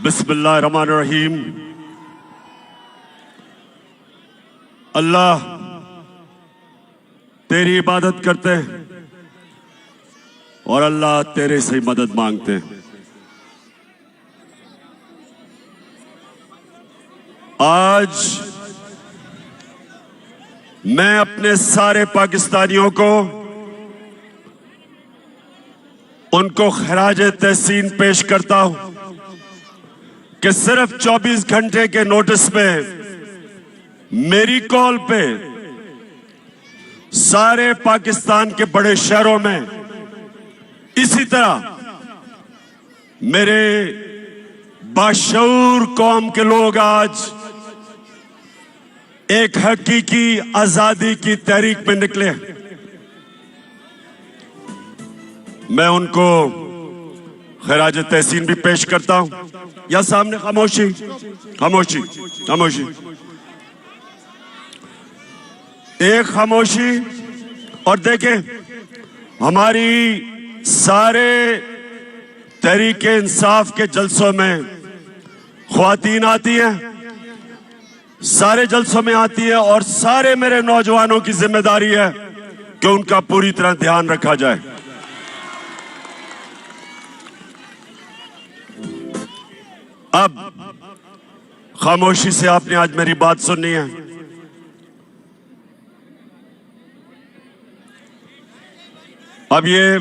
बिस्मिल्लाहिर्रहमानिर्रहीम। अल्लाह तेरी इबादत करते हैं और अल्लाह तेरे से मदद मांगते हैं। आज मैं अपने सारे पाकिस्तानियों को उनको खराज तहसीन पेश करता हूं कि सिर्फ 24 घंटे के नोटिस में मेरी कॉल पे सारे पाकिस्तान के बड़े शहरों में इसी तरह मेरे बाशऊर कौम के लोग आज एक हकीकी आजादी की तहरीक में निकले। मैं उनको खराज तहसीन भी पेश करता हूं। या सामने खामोशी खामोशी खामोशी, एक खामोशी। और देखें, हमारी सारे तहरीके इंसाफ के जलसों में ख्वातीन आती हैं, सारे जलसों में आती है और सारे मेरे नौजवानों की जिम्मेदारी है कि उनका पूरी तरह ध्यान रखा जाए। अब खामोशी से आपने आज मेरी बात सुननी है। अब ये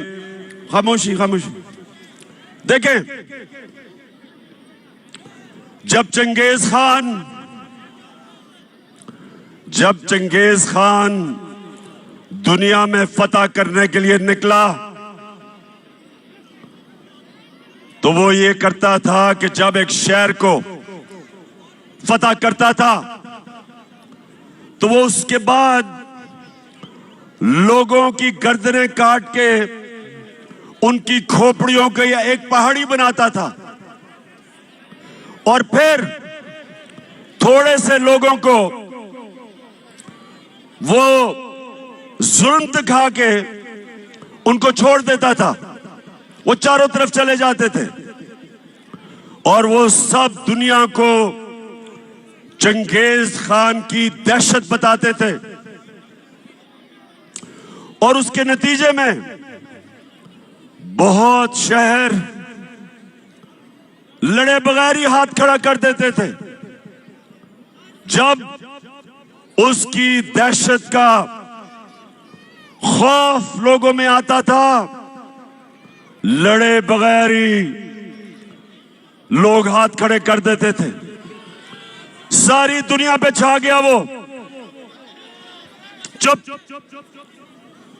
खामोशी खामोशी। देखें, जब चंगेज खान दुनिया में फतह करने के लिए निकला तो वो ये करता था कि जब एक शहर को फतह करता था तो वो उसके बाद लोगों की गर्दनें काट के उनकी खोपड़ियों को या एक पहाड़ी बनाता था और फिर थोड़े से लोगों को वो जुल्म दिखा के उनको छोड़ देता था। वो चारों तरफ चले जाते थे और वो सब दुनिया को चंगेज खान की दहशत बताते थे और उसके नतीजे में बहुत शहर लड़े बगैर ही हाथ खड़ा कर देते थे। जब उसकी दहशत का खौफ लोगों में आता था, लड़े बगैर ही लोग हाथ खड़े कर देते थे। सारी दुनिया पे छा गया वो, चुप,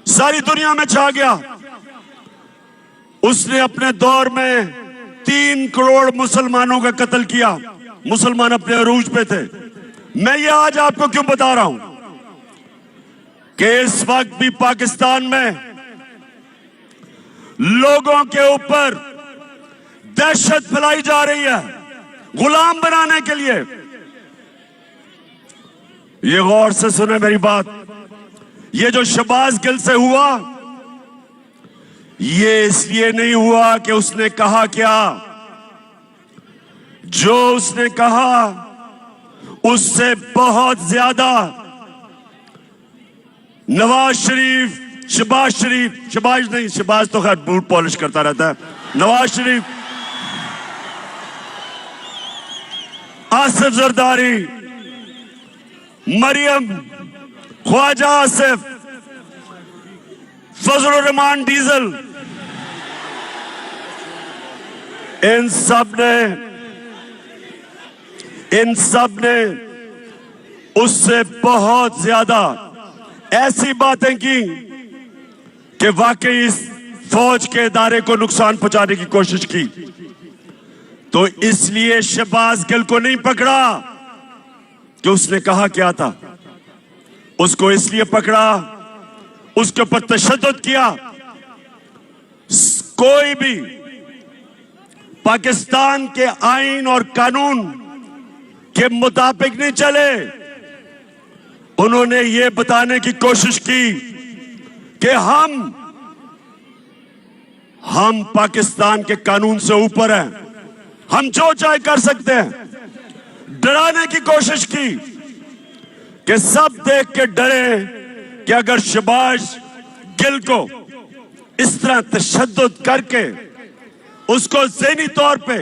सारी दुनिया में छा गया। उसने अपने दौर में 3 करोड़ मुसलमानों का कत्ल किया। मुसलमान अपने अरूज पे थे। मैं ये आज आपको क्यों बता रहा हूं कि इस वक्त भी पाकिस्तान में लोगों के ऊपर दहशत फैलाई जा रही है गुलाम बनाने के लिए। ये गौर से सुने मेरी बात। ये जो शहबाज गिल से हुआ, ये इसलिए नहीं हुआ कि उसने कहा क्या। जो उसने कहा उससे बहुत ज्यादा नवाज शरीफ, शहबाज तो खैर बूट पॉलिश करता रहता है। नवाज शरीफ, आसिफ जरदारी, मरियम, ख्वाजा आसिफ, फजल रहमान डीजल, इन सब ने उससे बहुत ज्यादा ऐसी बातें की कि वाकई इस फौज के इदारे को नुकसान पहुंचाने की कोशिश की। तो इसलिए शहबाज गिल को नहीं पकड़ा कि उसने कहा क्या था। उसको इसलिए पकड़ा, उसके ऊपर तशद्दुद किया। कोई भी पाकिस्तान के आईन और कानून के मुताबिक नहीं चले। उन्होंने ये बताने की कोशिश की कि हम पाकिस्तान के कानून से ऊपर हैं, हम जो चाहे कर सकते हैं। डराने की कोशिश की कि सब देख के डरे कि अगर शहबाज गिल को इस तरह तशद्दुद करके उसको ज़हनी तौर पे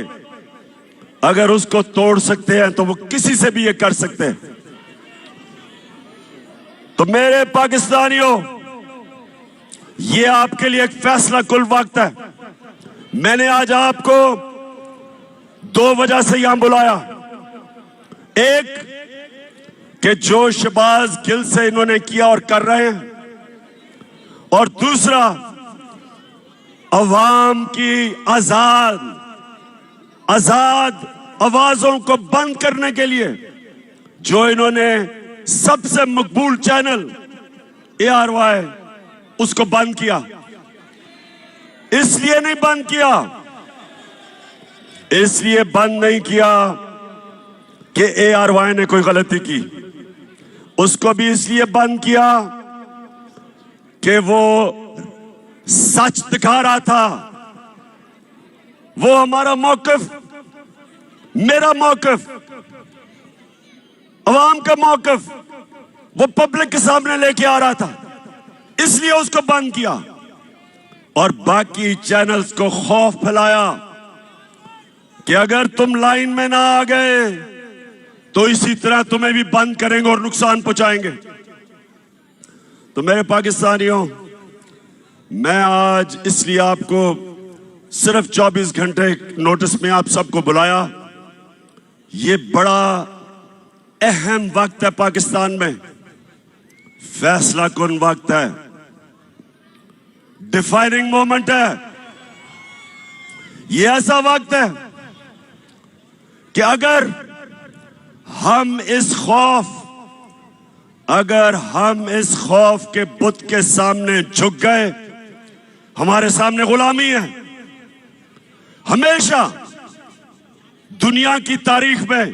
अगर उसको तोड़ सकते हैं तो वो किसी से भी ये कर सकते हैं। तो मेरे पाकिस्तानियों, ये आपके लिए एक फैसला कुल वक्त है। मैंने आज आपको दो वजह से यहां बुलाया। एक कि जो शहबाज गिल से इन्होंने किया और कर रहे हैं, और दूसरा अवाम की आजाद आवाजों को बंद करने के लिए जो इन्होंने सबसे मकबूल चैनल ARY उसको बंद किया। इसलिए नहीं बंद किया, इसलिए बंद नहीं किया कि ARY ने कोई गलती की। उसको भी इसलिए बंद किया कि वो सच दिखा रहा था। वो हमारा मौक़िफ़, मेरा मौक़िफ़, अवाम का मौक़िफ़ वो पब्लिक के सामने लेके आ रहा था, इसलिए उसको बंद किया। और बाकी चैनल्स को खौफ फैलाया कि अगर तुम लाइन में ना आ गए तो इसी तरह तुम्हें भी बंद करेंगे और नुकसान पहुंचाएंगे। तो मेरे पाकिस्तानियों, मैं आज इसलिए आपको सिर्फ 24 घंटे नोटिस में आप सबको बुलाया। ये बड़ा अहम वक्त है पाकिस्तान में, फैसला कुन वक्त है, डिफाइनिंग मोमेंट है। ये ऐसा वक्त है कि अगर हम इस खौफ के बुत के सामने झुक गए, हमारे सामने गुलामी है। हमेशा दुनिया की तारीख में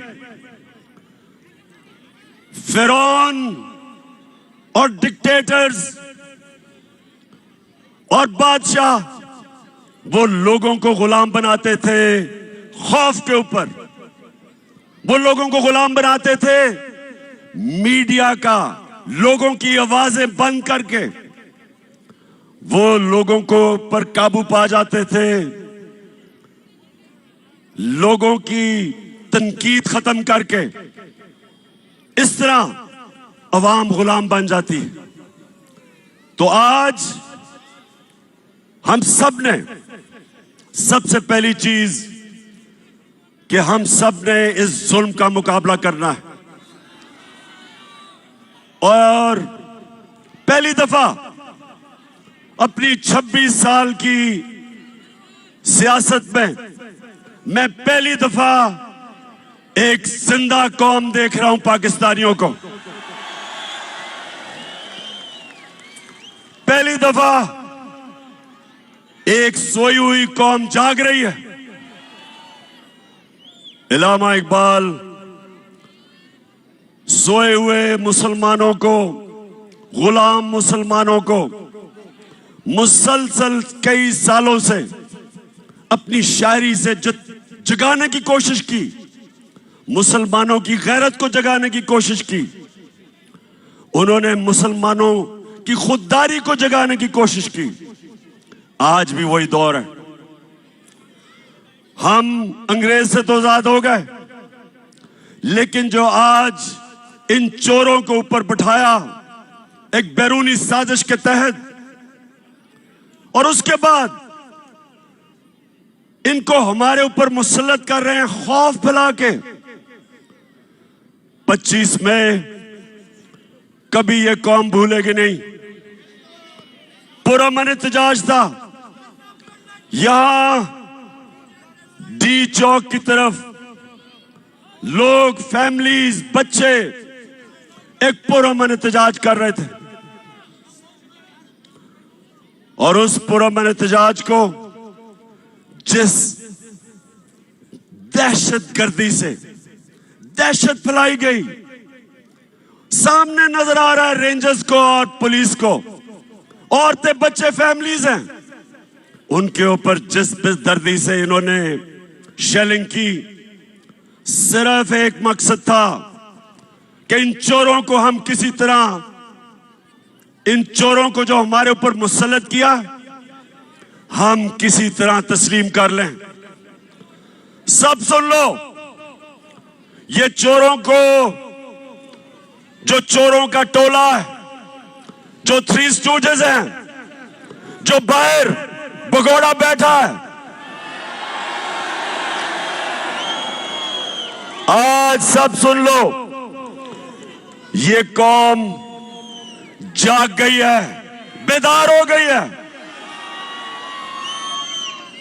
फिरौन और डिक्टेटर्स और बादशाह वो लोगों को गुलाम बनाते थे खौफ के ऊपर। वो लोगों को गुलाम बनाते थे मीडिया का, लोगों की आवाजें बंद करके वो लोगों को पर काबू पा जाते थे, लोगों की तनकीद खत्म करके। इस तरह अवाम गुलाम बन जाती है। तो आज हम सब ने सबसे पहली चीज कि हम सब ने इस जुल्म का मुकाबला करना है। और पहली दफा अपनी 26 साल की सियासत में मैं पहली दफा एक जिंदा कौम देख रहा हूं पाकिस्तानियों को। पहली दफा एक सोई हुई कौम जाग रही है। इल्लामा इकबाल सोए हुए मुसलमानों को, गुलाम मुसलमानों को मुसलसल कई सालों से अपनी शायरी से जगाने की कोशिश की, मुसलमानों की गैरत को जगाने की कोशिश की। उन्होंने मुसलमानों की खुददारी को जगाने की कोशिश की। आज भी वही दौर है। हम अंग्रेज से तो आजाद हो गए, लेकिन जो आज इन चोरों को ऊपर बिठाया एक बैरूनी साजिश के तहत, और उसके बाद इनको हमारे ऊपर मुसल्लत कर रहे हैं खौफ फैला के। 25 मई कभी ये कौम भूलेगी नहीं। पुरअमन एहतजाज था। यहां डी चौक की तरफ लोग, फैमिलीज, बच्चे एक पुरअमन एहतजाज कर रहे थे, और उस पुरअमन एहतजाज को जिस दहशतगर्दी से दहशत फैलाई गई, सामने नजर आ रहा है रेंजर्स को और पुलिस को। औरतें, बच्चे, फैमिलीज हैं, उनके ऊपर जिस बेदर्दी से इन्होंने शेलिंग की, सिर्फ एक मकसद था कि इन चोरों को हम किसी तरह, इन चोरों को जो हमारे ऊपर मुसल्लत किया, हम किसी तरह तस्लीम कर लें। सब सुन लो, ये चोरों को, जो चोरों का टोला है, जो थ्री स्टूडेंट्स हैं, जो बाहर भगोड़ा बैठा है, आज सब सुन लो, ये कौम जाग गई है, बेदार हो गई है,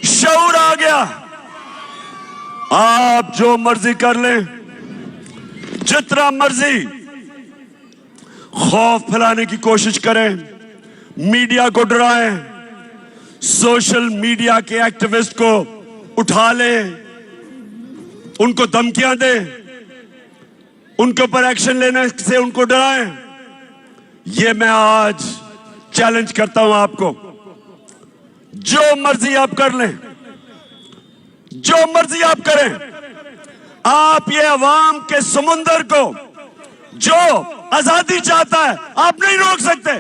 शऊर आ गया। आप जो मर्जी कर लें, जितना मर्जी खौफ फैलाने की कोशिश करें, मीडिया को डराएं, सोशल मीडिया के एक्टिविस्ट को उठा लें, उनको धमकियां दें, उनके ऊपर एक्शन लेने से उनको डराएं। ये मैं आज चैलेंज करता हूं आपको। जो मर्जी आप कर लें, जो मर्जी आप करें, आप ये अवाम के समुंदर को जो आजादी चाहता है, आप नहीं रोक सकते।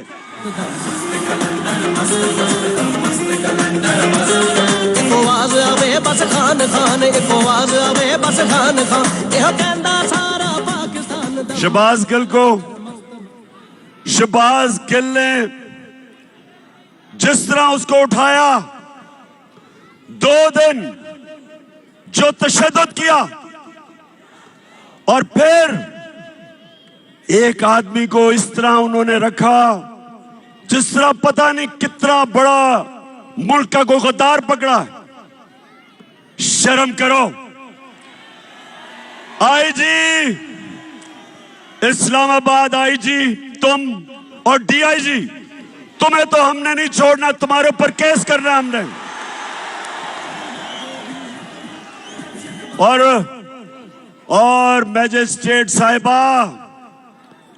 शहबाज गिल को, शहबाज गिल ने जिस तरह उसको उठाया, 2 दिन जो तशद्दुद किया, और फिर एक आदमी को इस तरह उन्होंने रखा जिस तरह पता नहीं कितना बड़ा मुल्क का कोई गद्दार पकड़ा है। शर्म करो। आईजी इस्लामाबाद, आईजी तुम और डीआईजी, तुम्हें तो हमने नहीं छोड़ना, तुम्हारे ऊपर केस करना हमने। और मैजिस्ट्रेट साहिबा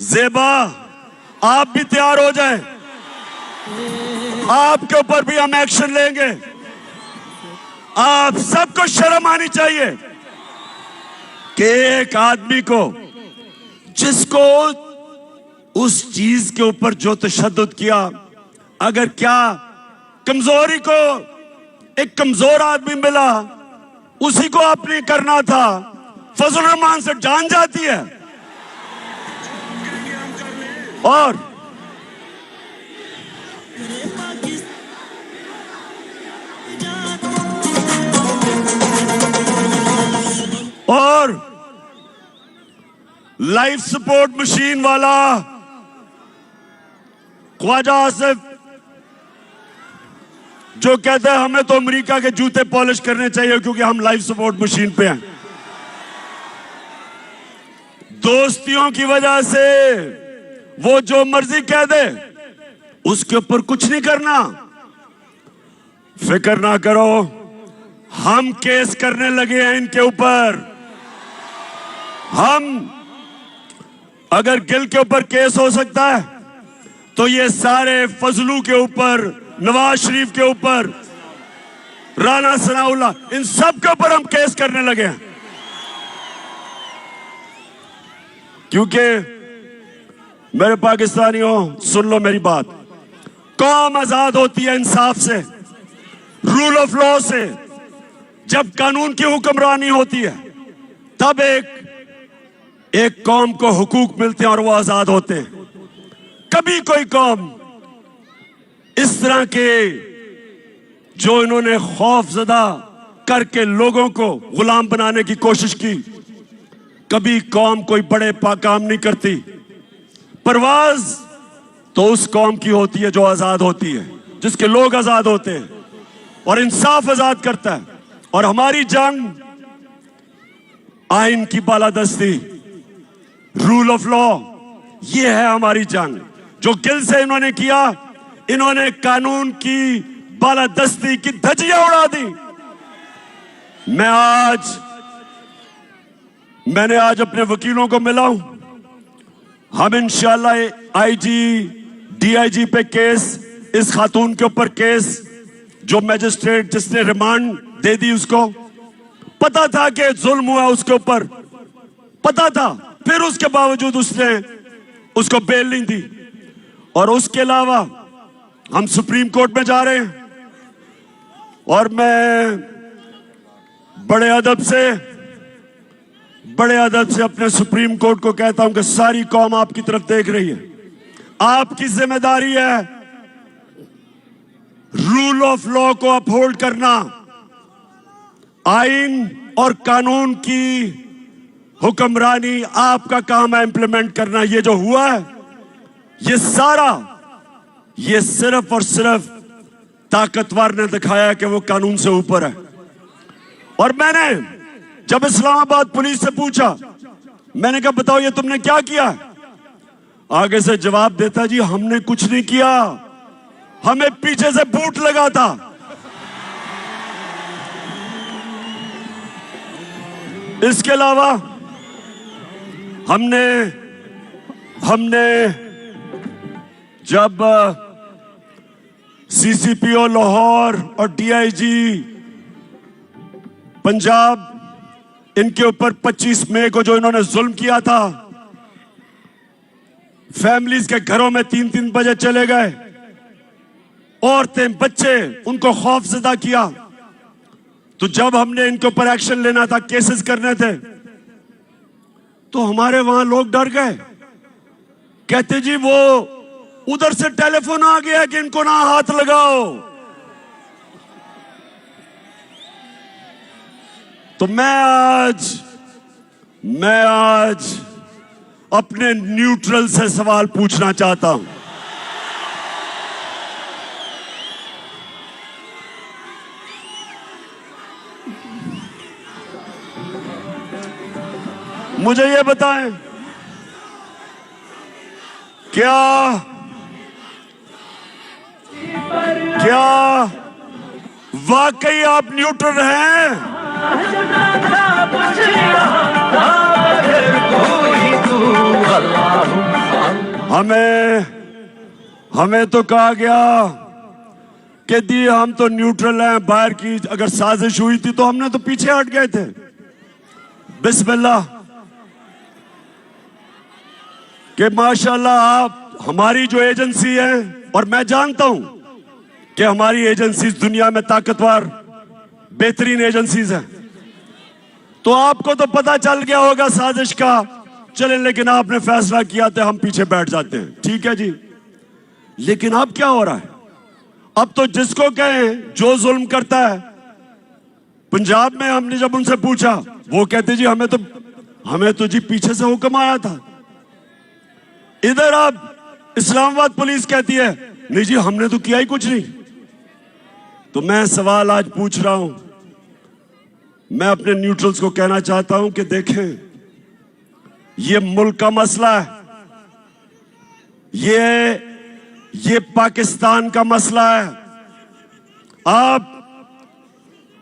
ज़ेबा, आप भी तैयार हो जाएं, आपके ऊपर भी हम एक्शन लेंगे। आप सबको शर्म आनी चाहिए कि एक आदमी को, जिसको उस चीज के ऊपर जो तशद्दुद किया, अगर क्या कमजोरी को एक कमजोर आदमी मिला, उसी को आपने करना था। फजल रहमान से जान जाती है। और लाइफ सपोर्ट मशीन वाला ख्वाजा आसिफ, जो कहता है हमें तो अमेरिका के जूते पॉलिश करने चाहिए क्योंकि हम लाइफ सपोर्ट मशीन पे हैं। दोस्तियों की वजह से वो जो मर्जी कह दे, उसके ऊपर कुछ नहीं करना। फिक्र ना करो, हम केस करने लगे हैं इनके ऊपर। हम, अगर गिल के ऊपर केस हो सकता है तो ये सारे फजलू के ऊपर, नवाज शरीफ के ऊपर, राना सनाउल्लाह, इन सब के ऊपर हम केस करने लगे हैं। क्योंकि मेरे पाकिस्तानियों, सुन लो मेरी बात, कौम आजाद होती है इंसाफ से, रूल ऑफ लॉ से। जब कानून की हुक्मरानी होती है, तब एक कौम को हुकूक मिलते हैं और वो आजाद होते हैं। कभी कोई कौम इस तरह के, जो इन्होंने खौफजदा करके लोगों को गुलाम बनाने की कोशिश की, कभी कौम कोई बड़े काम नहीं करती। परवाज तो उस कौम की होती है जो आजाद होती है, जिसके लोग आजाद होते हैं और इंसाफ आजाद करता है। और हमारी जंग आइन की बालादस्ती, रूल ऑफ लॉ, ये है हमारी जंग। जो गिल से इन्होंने किया, इन्होंने कानून की बालादस्ती की धज्जियां उड़ा दी। मैंने आज अपने वकीलों को मिला हूं। हम इंशाल्लाह आईजी, डीआईजी पे केस, इस खातून के ऊपर केस, जो मैजिस्ट्रेट जिसने रिमांड दे दी उसको, पता था कि जुल्म हुआ उसके ऊपर, पता था, फिर उसके बावजूद उसने उसको बेल नहीं दी। और उसके अलावा हम सुप्रीम कोर्ट में जा रहे हैं और मैं बड़े अदब से अपने सुप्रीम कोर्ट को कहता हूं कि सारी कौम आपकी तरफ देख रही है। आपकी जिम्मेदारी है रूल ऑफ लॉ को अपहोल्ड करना, आइन और कानून की हुक्मरानी आपका काम है इंप्लीमेंट करना। ये जो हुआ है ये सारा, ये सिर्फ और सिर्फ ताकतवर ने दिखाया कि वो कानून से ऊपर है। और मैंने जब इस्लामाबाद पुलिस से पूछा, मैंने कहा बताओ ये तुमने क्या किया, आगे से जवाब देता जी हमने कुछ नहीं किया, हमें पीछे से बूट लगा था। इसके अलावा हमने जब सीसीपीओ लाहौर और डीआईजी पंजाब इनके ऊपर 25 मई को जो इन्होंने जुल्म किया था, फैमिलीज के घरों में 3-3 बजे चले गए, औरतें बच्चे उनको खौफजदा किया, तो जब हमने इनके ऊपर एक्शन लेना था, केसेस करने थे, तो हमारे वहां लोग डर गए, कहते जी वो उधर से टेलीफोन आ गया कि इनको ना हाथ लगाओ। तो मैं आज अपने न्यूट्रल से सवाल पूछना चाहता हूं। मुझे ये बताएं, क्या वाकई आप न्यूट्रल हैं? हमें तो कहा गया कि दी हम तो न्यूट्रल हैं, बाहर की अगर साजिश हुई थी तो हमने तो पीछे हट गए थे। बिस्मिल्लाह कि माशाल्लाह आप हमारी जो एजेंसी है, और मैं जानता हूं कि हमारी एजेंसीज दुनिया में ताकतवर बेहतरीन एजेंसीज हैं, तो आपको तो पता चल गया होगा साजिश का, चले, लेकिन आपने फैसला किया तो हम पीछे बैठ जाते हैं, ठीक है जी। लेकिन अब क्या हो रहा है? अब तो जिसको कहें जो जुल्म करता है, पंजाब में हमने जब उनसे पूछा, वो कहते जी हमें तो जी पीछे से हुक्म आया था। इधर अब इस्लामाबाद पुलिस कहती है नहीं जी हमने तो किया ही कुछ नहीं। तो मैं सवाल आज पूछ रहा हूं, मैं अपने न्यूट्रल्स को कहना चाहता हूं कि देखें, ये मुल्क का मसला है, ये पाकिस्तान का मसला है।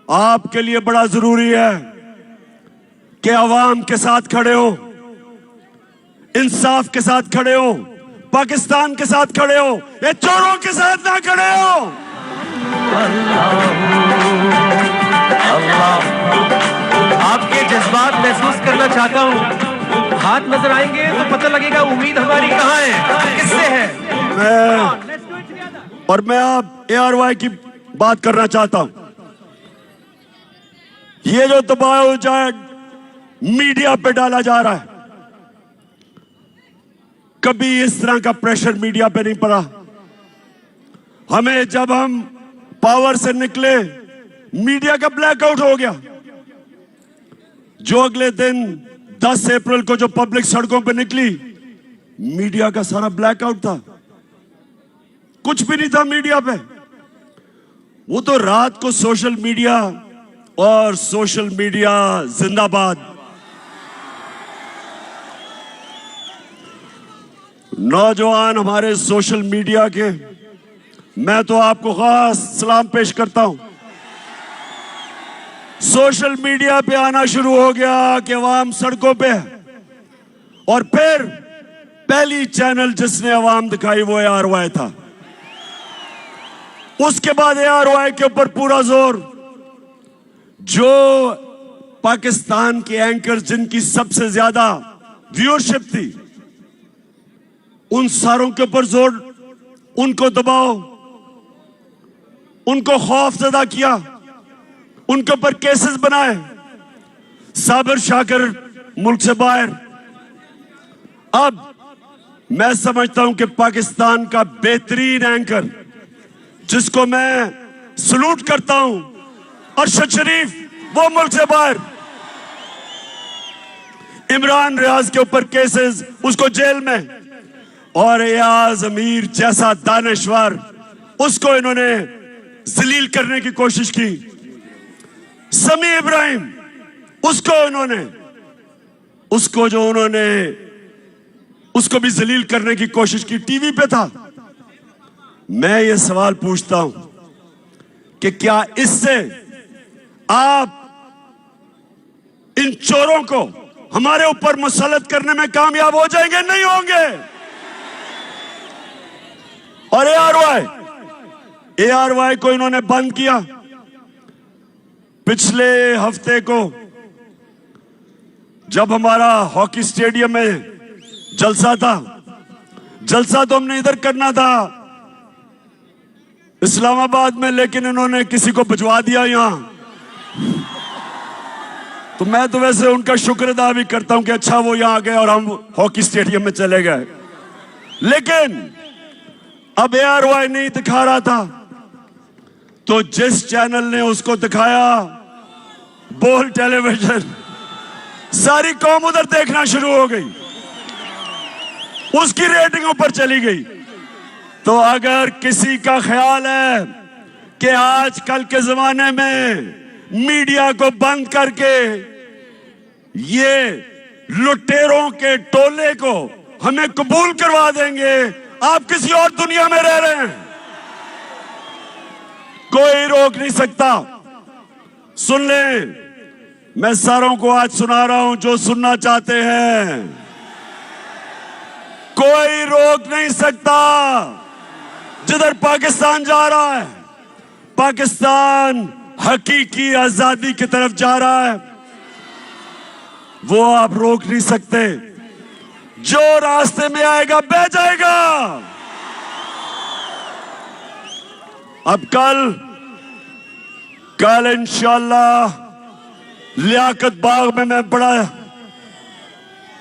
आपके लिए बड़ा जरूरी है कि अवाम के साथ खड़े हो, इंसाफ के साथ खड़े हो, पाकिस्तान के साथ खड़े हो, ये चोरों के साथ ना खड़े हो। आपके जज्बात महसूस करना चाहता हूं, हाथ नजर आएंगे तो पता लगेगा उम्मीद हमारी कहां है, किससे है। मैं आप ARY की बात करना चाहता हूं। ये जो दबाव मीडिया पे डाला जा रहा है, कभी इस तरह का प्रेशर मीडिया पे नहीं पड़ा। हमें जब हम पावर से निकले, मीडिया का ब्लैकआउट हो गया। जो अगले दिन 10 अप्रैल को जो पब्लिक सड़कों पे निकली, मीडिया का सारा ब्लैकआउट था, कुछ भी नहीं था मीडिया पे। वो तो रात को सोशल मीडिया और सोशल मीडिया जिंदाबाद। नौजवान हमारे सोशल मीडिया के, मैं तो आपको खास सलाम पेश करता हूं। सोशल मीडिया पे आना शुरू हो गया कि अवाम सड़कों पे है, और फिर पहली चैनल जिसने अवाम दिखाई वो ARY था। उसके बाद ARY के ऊपर पूरा जोर, जो पाकिस्तान के एंकर जिनकी सबसे ज्यादा व्यूअरशिप थी, उन सारों के ऊपर जोर, उनको दबाओ, उनको खौफजदा किया, उनके ऊपर केसेस बनाए। साबिर शाकिर मुल्क से बाहर। अब मैं समझता हूं कि पाकिस्तान का बेहतरीन एंकर, जिसको मैं सलूट करता हूं, अरशद शरीफ, वो मुल्क से बाहर। इमरान रियाज के ऊपर केसेस, उसको जेल में। और एयाज अमीर जैसा दानश्वर, उसको इन्होंने जलील करने की कोशिश की। समी इब्राहिम, उसको भी जलील करने की कोशिश की, टीवी पे था। मैं ये सवाल पूछता हूं कि क्या इससे आप इन चोरों को हमारे ऊपर मुसल्लत करने में कामयाब हो जाएंगे? नहीं होंगे। और ARY को इन्होंने बंद किया। पिछले हफ्ते को जब हमारा हॉकी स्टेडियम में जलसा था, जलसा तो हमने इधर करना था इस्लामाबाद में, लेकिन इन्होंने किसी को भिजवा दिया यहां। तो मैं तो वैसे उनका शुक्र अदा भी करता हूं कि अच्छा वो यहां आ गए और हम हॉकी स्टेडियम में चले गए। लेकिन अब ARY नहीं दिखा रहा था, तो जिस चैनल ने उसको दिखाया, बोल टेलीविजन, सारी कौम उधर देखना शुरू हो गई, उसकी रेटिंग ऊपर चली गई। तो अगर किसी का ख्याल है कि आजकल के जमाने में मीडिया को बंद करके ये लुटेरों के टोले को हमें कबूल करवा देंगे, आप किसी और दुनिया में रह रहे हैं। कोई रोक नहीं सकता। सुन ले, मैं सारों को आज सुना रहा हूं जो सुनना चाहते हैं। कोई रोक नहीं सकता। जिधर पाकिस्तान जा रहा है, पाकिस्तान हकीकी आजादी की तरफ जा रहा है, वो आप रोक नहीं सकते। जो रास्ते में आएगा बह जाएगा। अब कल इंशाअल्लाह लियाकत बाग में मैं बड़ा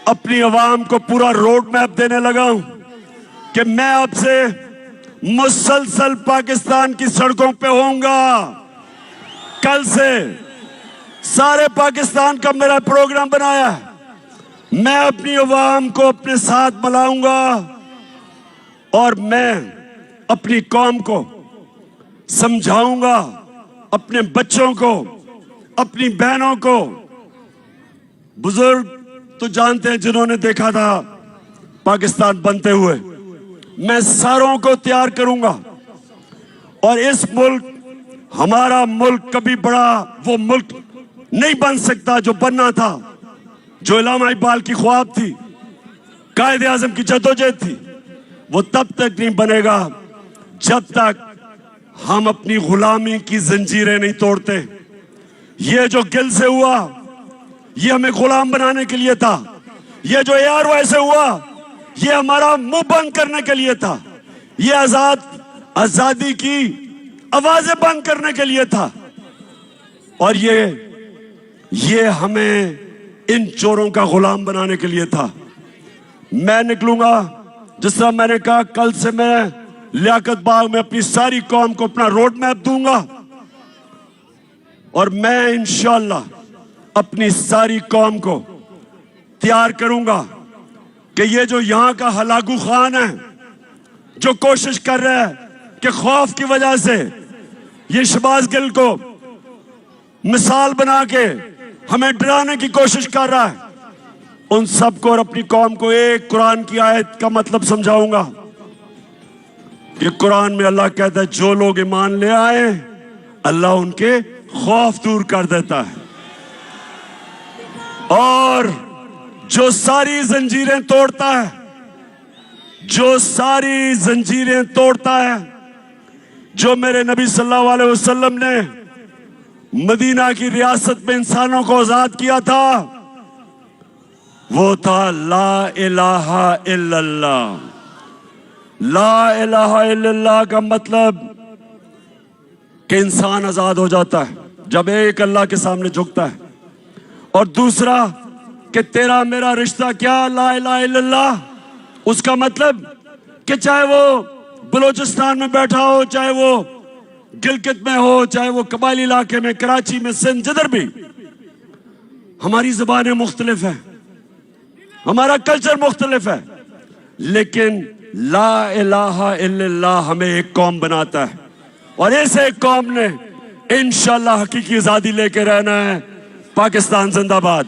अपनी आवाम को पूरा रोड मैप देने लगा हूं कि मैं अब से मुसलसल पाकिस्तान की सड़कों पे होऊंगा। कल से सारे पाकिस्तान का मेरा प्रोग्राम बनाया है। मैं अपनी आवाम को अपने साथ मिलाऊंगा और मैं अपनी कौम को समझाऊंगा, अपने बच्चों को, अपनी बहनों को। बुजुर्ग तो जानते हैं जिन्होंने देखा था पाकिस्तान बनते हुए। मैं सारों को तैयार करूंगा और इस मुल्क, हमारा मुल्क कभी बड़ा वो मुल्क नहीं बन सकता जो बनना था, जो इलामा इकबाल की ख्वाब थी, कायदे आजम की जद्दोजहद थी। वो तब तक नहीं बनेगा जब तक हम अपनी गुलामी की जंजीरें नहीं तोड़ते। ये जो गिल से हुआ, ये हमें गुलाम बनाने के लिए था। ये जो ARY से हुआ, ये हमारा मुंह बंद करने के लिए था। ये आजादी की आवाजें बंद करने के लिए था। और ये हमें इन चोरों का गुलाम बनाने के लिए था। मैं निकलूंगा, जिस तरह मैंने कहा, कल से मैं लियाकत बाग में अपनी सारी कौम को अपना रोड मैप दूंगा और मैं इंशाअल्लाह अपनी सारी कौम को तैयार करूंगा कि ये जो यहां का हलाकू खान है, जो कोशिश कर रहा है कि खौफ की वजह से ये शहबाज गिल को मिसाल बना के हमें डराने की कोशिश कर रहा है, उन सबको और अपनी कौम को एक कुरान की आयत का मतलब समझाऊंगा। ये कुरान में अल्लाह कहता है, जो लोग ईमान ले आए अल्लाह उनके खौफ दूर कर देता है, और जो सारी जंजीरें तोड़ता है, जो सारी जंजीरें तोड़ता है, जो मेरे नबी सल्लल्लाहु अलैहि वसल्लम ने मदीना की रियासत में इंसानों को आजाद किया था, वो था ला इलाहा इल्लल्लाह। ला इलाहा इल्लल्लाह का मतलब कि इंसान आजाद हो जाता है जब एक अल्लाह के सामने झुकता है। और दूसरा कि तेरा मेरा रिश्ता क्या, ला इलाहा इल्लल्लाह, उसका मतलब कि चाहे वो बलूचिस्तान में बैठा हो, चाहे वो गिलगित में हो, चाहे वो कबायली इलाके में, कराची में, सिंध, जिधर भी, हमारी जुबानें मुख्तलिफ है, हमारा कल्चर मुख्तलिफ है, लेकिन ला इलाहा इल्लल्लाह हमें एक कौम बनाता है। और इस एक कौम ने इंशाअल्लाह हकीकी आजादी लेके रहना है। पाकिस्तान जिंदाबाद।